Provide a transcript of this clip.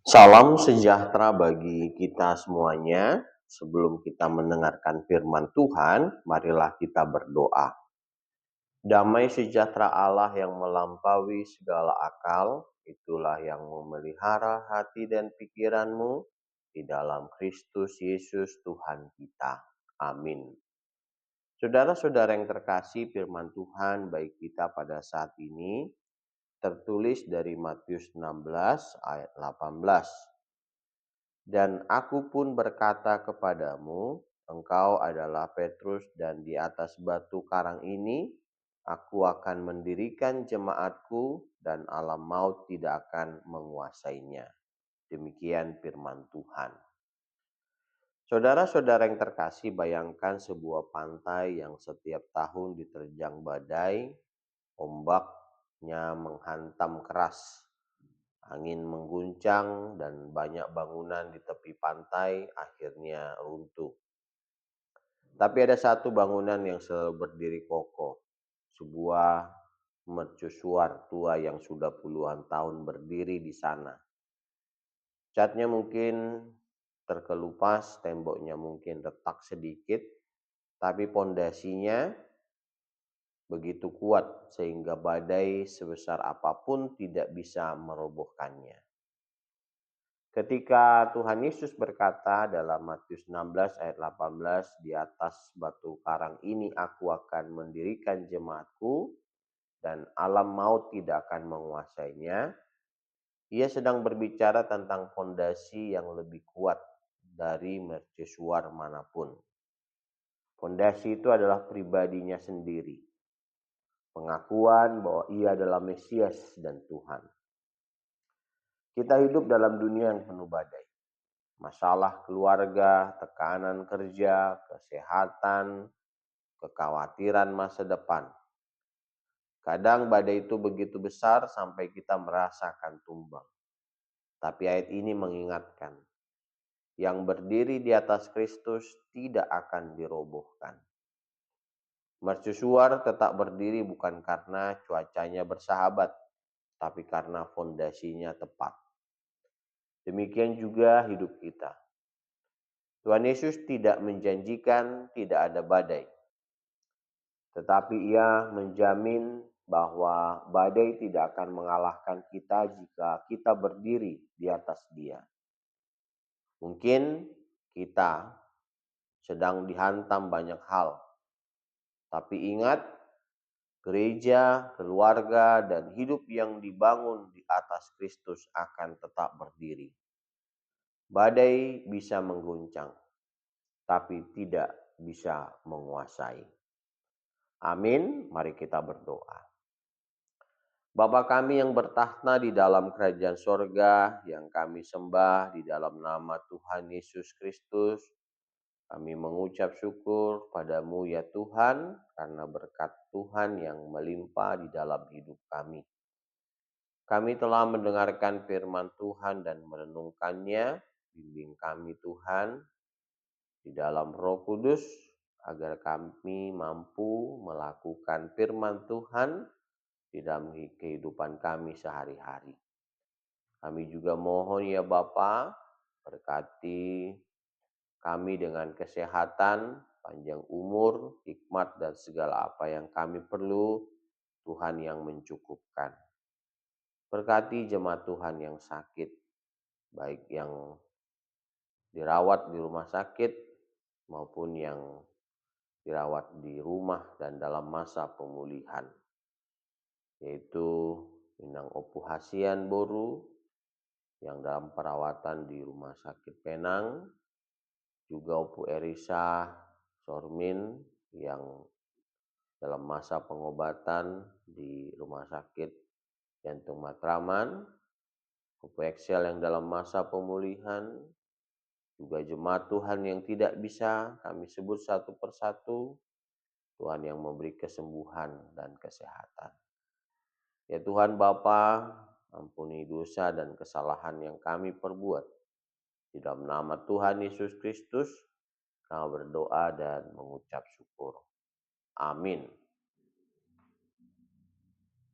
Salam sejahtera bagi kita semuanya. Sebelum kita mendengarkan firman Tuhan, marilah kita berdoa. Damai sejahtera Allah yang melampaui segala akal, itulah yang memelihara hati dan pikiranmu di dalam Kristus Yesus Tuhan kita. Amin. Saudara-saudara yang terkasih, firman Tuhan bagi kita pada saat ini tertulis dari Matius 16 ayat 18. Dan aku pun berkata kepadamu, engkau adalah Petrus dan di atas batu karang ini, aku akan mendirikan jemaatku dan alam maut tidak akan menguasainya. Demikian firman Tuhan. Saudara-saudara yang terkasih, bayangkan sebuah pantai yang setiap tahun diterjang badai, ombaknya menghantam keras. Angin mengguncang dan banyak bangunan di tepi pantai akhirnya runtuh. Tapi ada satu bangunan yang selalu berdiri kokoh. Sebuah mercusuar tua yang sudah puluhan tahun berdiri di sana. Catnya mungkin terkelupas, temboknya mungkin retak sedikit, tapi pondasinya begitu kuat sehingga badai sebesar apapun tidak bisa merobohkannya. Ketika Tuhan Yesus berkata dalam Matius 16 ayat 18, di atas batu karang ini aku akan mendirikan jemaatku dan alam maut tidak akan menguasainya. Ia sedang berbicara tentang fondasi yang lebih kuat dari mercusuar manapun. Fondasi itu adalah pribadinya sendiri. Pengakuan bahwa ia adalah Mesias dan Tuhan. Kita hidup dalam dunia yang penuh badai. Masalah keluarga, tekanan kerja, kesehatan, kekhawatiran masa depan. Kadang badai itu begitu besar sampai kita merasakan tumbang. Tapi ayat ini mengingatkan, yang berdiri di atas Kristus tidak akan dirobohkan. Mercusuar tetap berdiri bukan karena cuacanya bersahabat, tapi karena fondasinya tepat. Demikian juga hidup kita. Tuhan Yesus tidak menjanjikan tidak ada badai. Tetapi ia menjamin bahwa badai tidak akan mengalahkan kita jika kita berdiri di atas dia. Mungkin kita sedang dihantam banyak hal. Tapi ingat, gereja, keluarga, dan hidup yang dibangun di atas Kristus akan tetap berdiri. Badai bisa mengguncang, tapi tidak bisa menguasai. Amin, mari kita berdoa. Bapa kami yang bertahta di dalam kerajaan sorga, yang kami sembah di dalam nama Tuhan Yesus Kristus, kami mengucap syukur padamu ya Tuhan, karena berkat Tuhan yang melimpah di dalam hidup kami. Kami telah mendengarkan firman Tuhan dan merenungkannya, bimbing kami Tuhan, di dalam Roh Kudus, agar kami mampu melakukan firman Tuhan di dalam kehidupan kami sehari-hari. Kami juga mohon ya Bapa, berkati kami dengan kesehatan, panjang umur, hikmat dan segala apa yang kami perlu, Tuhan yang mencukupkan. Berkati jemaat Tuhan yang sakit, baik yang dirawat di rumah sakit maupun yang dirawat di rumah dan dalam masa pemulihan, yaitu Minang Opu Hasian Boru yang dalam perawatan di Rumah Sakit Penang, juga Opu Erisa Sormin yang dalam masa pengobatan di Rumah Sakit Jantung Matraman, Opu Excel yang dalam masa pemulihan, juga jemaat Tuhan yang tidak bisa kami sebut satu persatu, Tuhan yang memberi kesembuhan dan kesehatan. Ya Tuhan Bapa, ampuni dosa dan kesalahan yang kami perbuat. Di dalam nama Tuhan Yesus Kristus, kami berdoa dan mengucap syukur. Amin.